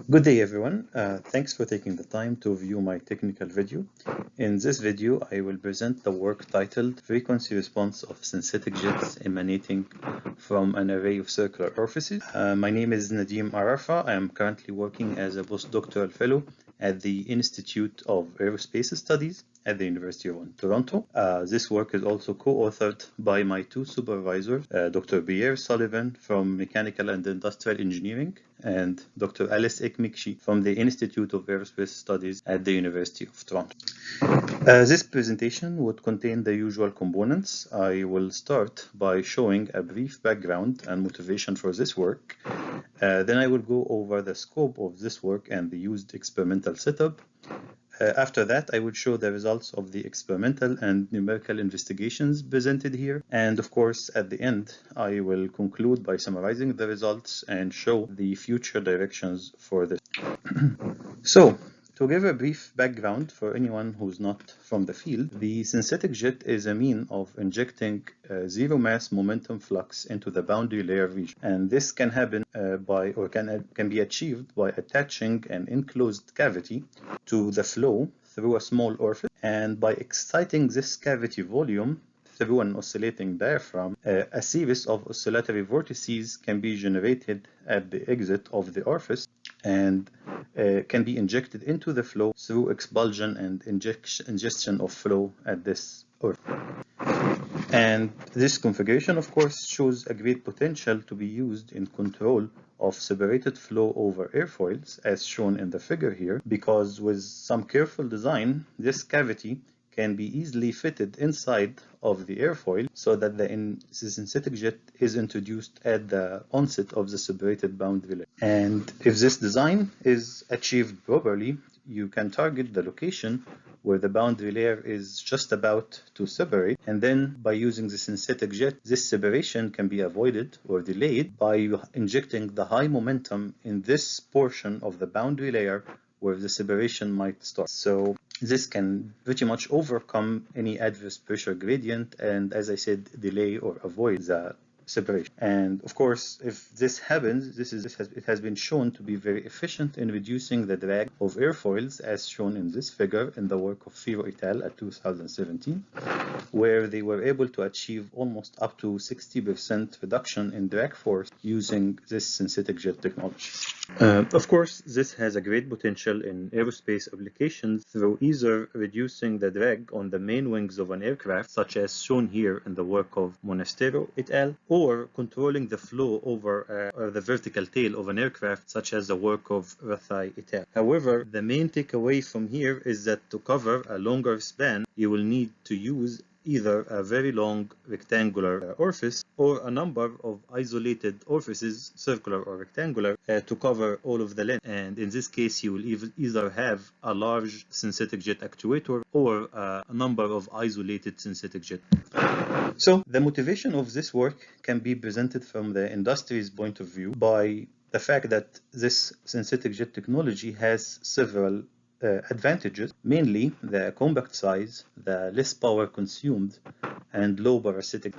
Good day everyone. Thanks for taking the time to view my technical video. In this video, I will present the work titled Frequency Response of Synthetic Jets Emanating from an Array of Circular Orifices. My name is Nadim Arafa. I am currently working as a postdoctoral fellow at the Institute of Aerospace Studies at the University of Toronto. This work is also co-authored by my two supervisors, Dr. Pierre Sullivan from Mechanical and Industrial Engineering and Dr. Alice Ekmekshi from the Institute of Aerospace Studies at the University of Toronto. This presentation would contain the usual components. I will start by showing a brief background and motivation for this work. Then I will go over the scope of this work and the used experimental setup. After that, I will show the results of the experimental and numerical investigations presented here. And of course, at the end, I will conclude by summarizing the results and show the future directions for this. So, to give a brief background for anyone who's not from the field, the synthetic jet is a mean of injecting zero mass momentum flux into the boundary layer region. And this can happen can be achieved by attaching an enclosed cavity to the flow through a small orifice, and by exciting this cavity volume through an oscillating diaphragm, a series of oscillatory vortices can be generated at the exit of the orifice and can be injected into the flow through expulsion and ingestion of flow at this orifice. And this configuration, of course, shows a great potential to be used in control of separated flow over airfoils, as shown in the figure here, because with some careful design, this cavity can be easily fitted inside of the airfoil so that the synthetic jet is introduced at the onset of the separated boundary layer. And if this design is achieved properly, you can target the location where the boundary layer is just about to separate, and then by using the synthetic jet, this separation can be avoided or delayed by injecting the high momentum in this portion of the boundary layer where the separation might start. So this can pretty much overcome any adverse pressure gradient and, as I said, delay or avoid the separation. And of course, if this happens, it has been shown to be very efficient in reducing the drag of airfoils, as shown in this figure in the work of Firo et al. At 2017, where they were able to achieve almost up to 60% reduction in drag force using this synthetic jet technology. Of course, this has a great potential in aerospace applications through either reducing the drag on the main wings of an aircraft, such as shown here in the work of Monastero et al., or controlling the flow over the vertical tail of an aircraft, such as the work of Rathai et al. However, the main takeaway from here is that to cover a longer span, you will need to use either a very long rectangular orifice or a number of isolated orifices, circular or rectangular, to cover all of the length. And in this case, you will either have a large synthetic jet actuator or a number of isolated synthetic jet. So the motivation of this work can be presented from the industry's point of view by the fact that this synthetic jet technology has several advantages, mainly the compact size, the less power consumed, and low parasitic.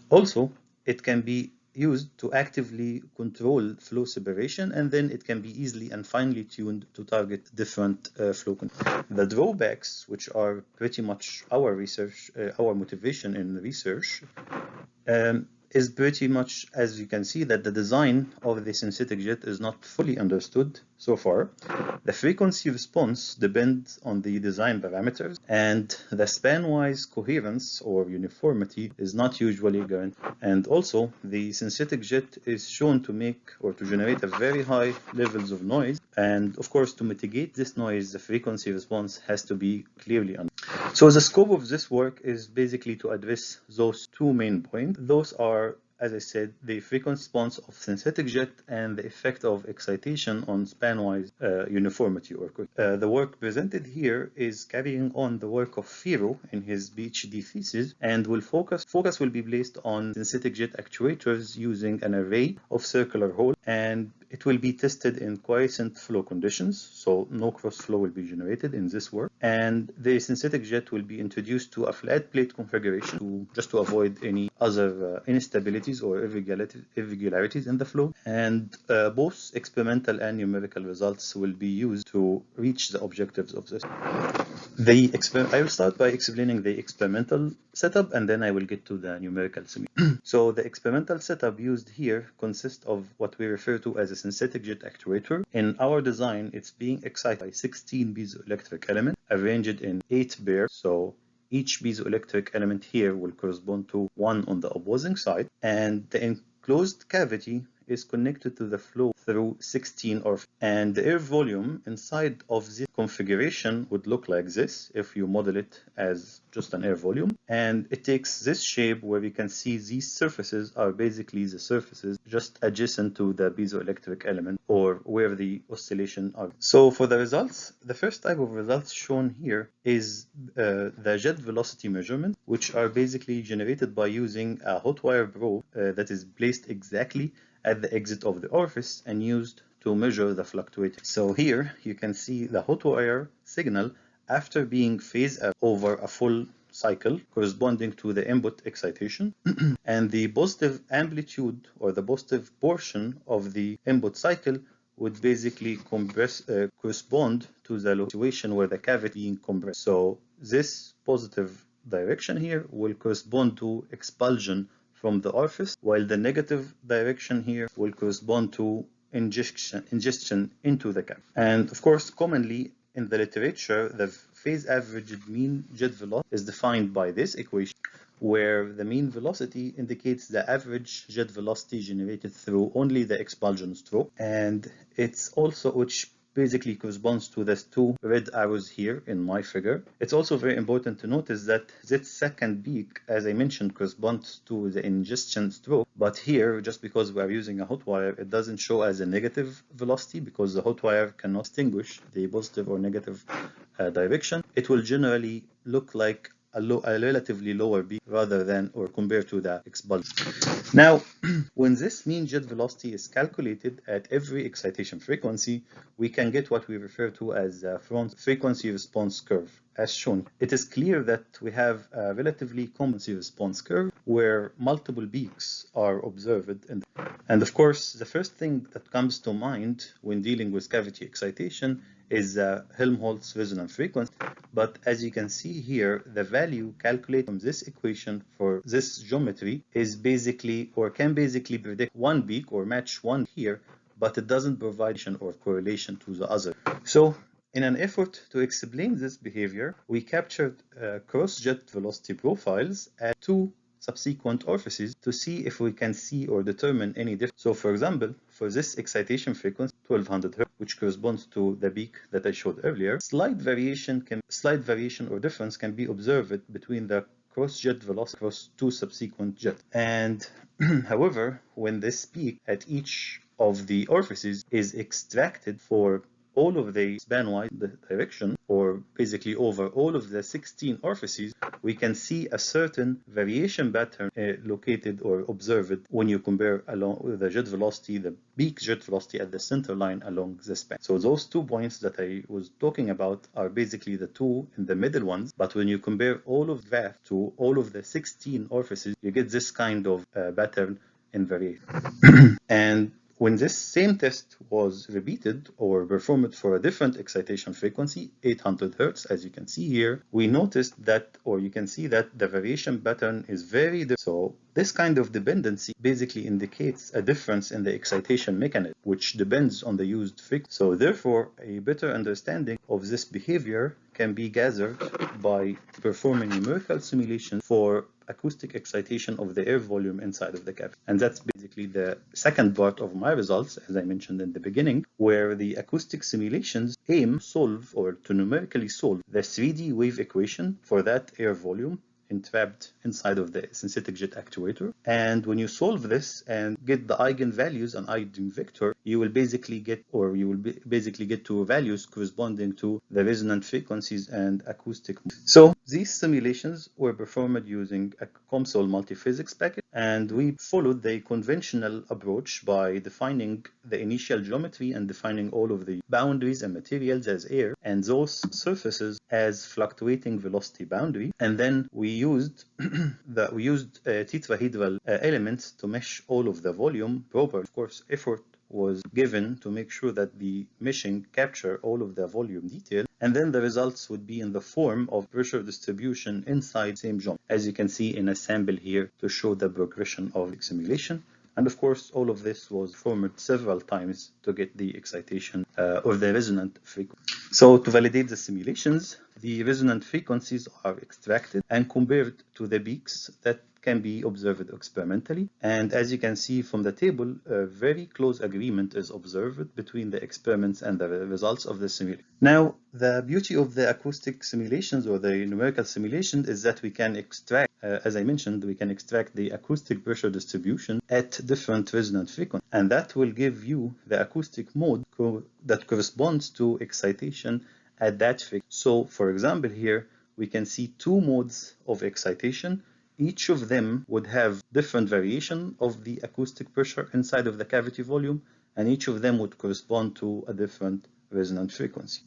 Also, it can be used to actively control flow separation, and then it can be easily and finely tuned to target different flow control. The drawbacks, which are pretty much our motivation in research, is pretty much, as you can see, that the design of the synthetic jet is not fully understood so far. The frequency response depends on the design parameters, and the span-wise coherence or uniformity is not usually guaranteed. And also, the synthetic jet is shown to make or to generate a very high levels of noise, and of course, to mitigate this noise, the frequency response has to be clearly understood. So the scope of this work is basically to address those two main points. Those are, as I said, the frequency response of synthetic jet and the effect of excitation on span-wise uniformity. The work presented here is carrying on the work of Firo in his PhD thesis, and focus will be placed on synthetic jet actuators using an array of circular holes. And it will be tested in quiescent flow conditions, so no cross flow will be generated in this work. And the synthetic jet will be introduced to a flat plate configuration just to avoid any other instabilities or irregularities in the flow. And both experimental and numerical results will be used to reach the objectives of this. I will start by explaining the experimental setup, and then I will get to the numerical simulation. So the experimental setup used here consists of what we refer to as a synthetic jet actuator. In our design, it's being excited by 16 piezoelectric elements arranged in 8 pairs. So each piezoelectric element here will correspond to one on the opposing side, and the enclosed cavity is connected to the flow through 16 Orifices. And the air volume inside of this configuration would look like this if you model it as just an air volume. And it takes this shape where we can see these surfaces are basically the surfaces just adjacent to the piezoelectric element or where the oscillation are. So for the results, the first type of results shown here is the jet velocity measurement, which are basically generated by using a hot wire probe that is placed exactly at the exit of the orifice and used to measure the fluctuating. So here you can see the hot wire signal after being phased out over a full cycle corresponding to the input excitation and the positive amplitude or the positive portion of the input cycle would basically correspond to the situation where the cavity being compressed. So this positive direction here will correspond to expulsion from the orifice, while the negative direction here will correspond to ingestion into the cavity. And of course, commonly in the literature, the phase averaged mean jet velocity is defined by this equation, where the mean velocity indicates the average jet velocity generated through only the expulsion stroke, and it's also which basically corresponds to the two red arrows here in my figure. It's also very important to notice that this second peak, as I mentioned, corresponds to the ingestion stroke, but here, just because we are using a hot wire, it doesn't show as a negative velocity because the hot wire cannot distinguish the positive or negative direction. It will generally look like a relatively lower peak rather than or compared to the expulsion. Now, when this mean jet velocity is calculated at every excitation frequency, we can get what we refer to as a frequency response curve, as shown. It is clear that we have a relatively common response curve where multiple peaks are observed. And of course, the first thing that comes to mind when dealing with cavity excitation is Helmholtz resonance frequency. But as you can see here, the value calculated from this equation for this geometry is basically, or can basically predict one peak or match one here, but it doesn't provide or correlation to the other. So in an effort to explain this behavior, we captured cross-jet velocity profiles at two subsequent orifices to see if we can see or determine any difference. So for example, for this excitation frequency, 1200 Hz, which corresponds to the peak that I showed earlier, slight variation or difference can be observed between the cross-jet velocity across two subsequent jets. And however, when this peak at each of the orifices is extracted for all of the span-wise direction, or basically over all of the 16 orifices, we can see a certain variation pattern located or observed when you compare along the jet velocity, the peak jet velocity at the center line along the span. So those 2 points that I was talking about are basically the two in the middle ones, but when you compare all of that to all of the 16 orifices, you get this kind of pattern in variation. And when this same test was repeated or performed for a different excitation frequency, 800 Hz, as you can see here, we noticed that, or you can see that the variation pattern is very different. So this kind of dependency basically indicates a difference in the excitation mechanism, which depends on the used frequency. So therefore, a better understanding of this behavior can be gathered by performing numerical simulation for acoustic excitation of the air volume inside of the cavity. And that's basically the second part of my results, as I mentioned in the beginning, where the acoustic simulations aim to solve or to numerically solve the 3D wave equation for that air volume entrapped inside of the synthetic jet actuator. And when you solve this and get the eigenvalues and eigenvector, you will basically get to values corresponding to the resonant frequencies and acoustic. So these simulations were performed using a COMSOL multiphysics package, and we followed the conventional approach by defining the initial geometry and defining all of the boundaries and materials as air and those surfaces as fluctuating velocity boundary. And then we used tetrahedral elements to mesh all of the volume proper. Of course, effort was given to make sure that the meshing capture all of the volume detail, and then the results would be in the form of pressure distribution inside same geometry, as you can see in a sample here to show the progression of the simulation. And of course, all of this was performed several times to get the excitation or the resonant frequency. So to validate the simulations, the resonant frequencies are extracted and compared to the peaks that can be observed experimentally. And as you can see from the table, a very close agreement is observed between the experiments and the results of the simulation. Now, the beauty of the acoustic simulations or the numerical simulation is that we can extract, as I mentioned, we can extract the acoustic pressure distribution at different resonant frequencies. And that will give you the acoustic mode that corresponds to excitation at that frequency. So, for example, here we can see two modes of excitation. Each of them would have different variation of the acoustic pressure inside of the cavity volume, and each of them would correspond to a different resonant frequency.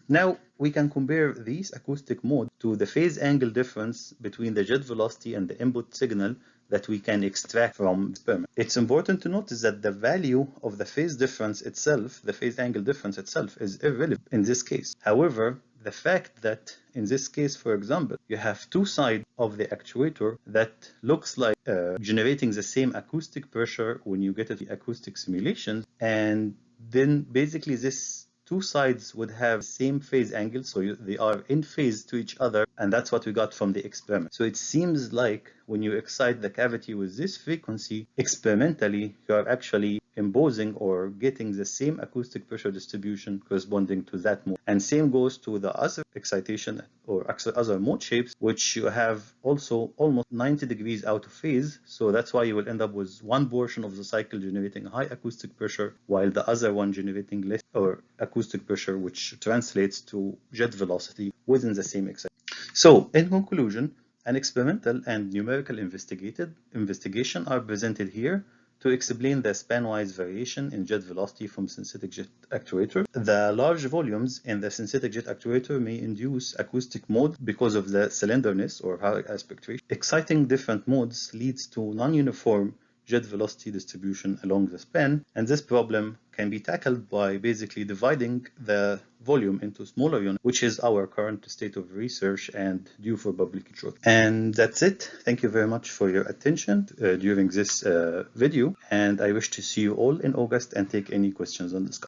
Now, we can compare these acoustic modes to the phase angle difference between the jet velocity and the input signal that we can extract from the experiment. It's important to notice that the value of the phase difference itself, the phase angle difference itself, is irrelevant in this case. However, the fact that in this case, for example, you have two sides of the actuator that looks like generating the same acoustic pressure when you get to the acoustic simulations, and then basically this two sides would have the same phase angle, so they are in phase to each other, and that's what we got from the experiment. So it seems like when you excite the cavity with this frequency, experimentally, you are actually imposing or getting the same acoustic pressure distribution corresponding to that mode. And same goes to the other excitation or other mode shapes, which you have also almost 90 degrees out of phase. So that's why you will end up with one portion of the cycle generating high acoustic pressure, while the other one generating less or acoustic pressure, which translates to jet velocity within the same excitation. So in conclusion, an experimental and numerical investigation are presented here to explain the span-wise variation in jet velocity from synthetic jet actuator. The large volumes in the synthetic jet actuator may induce acoustic mode because of the cylinderness or high aspect ratio. Exciting different modes leads to non-uniform jet velocity distribution along the span, and this problem can be tackled by basically dividing the volume into smaller units, which is our current state of research and due for publication. And that's it. Thank you very much for your attention during this video, and I wish to see you all in August and take any questions on this.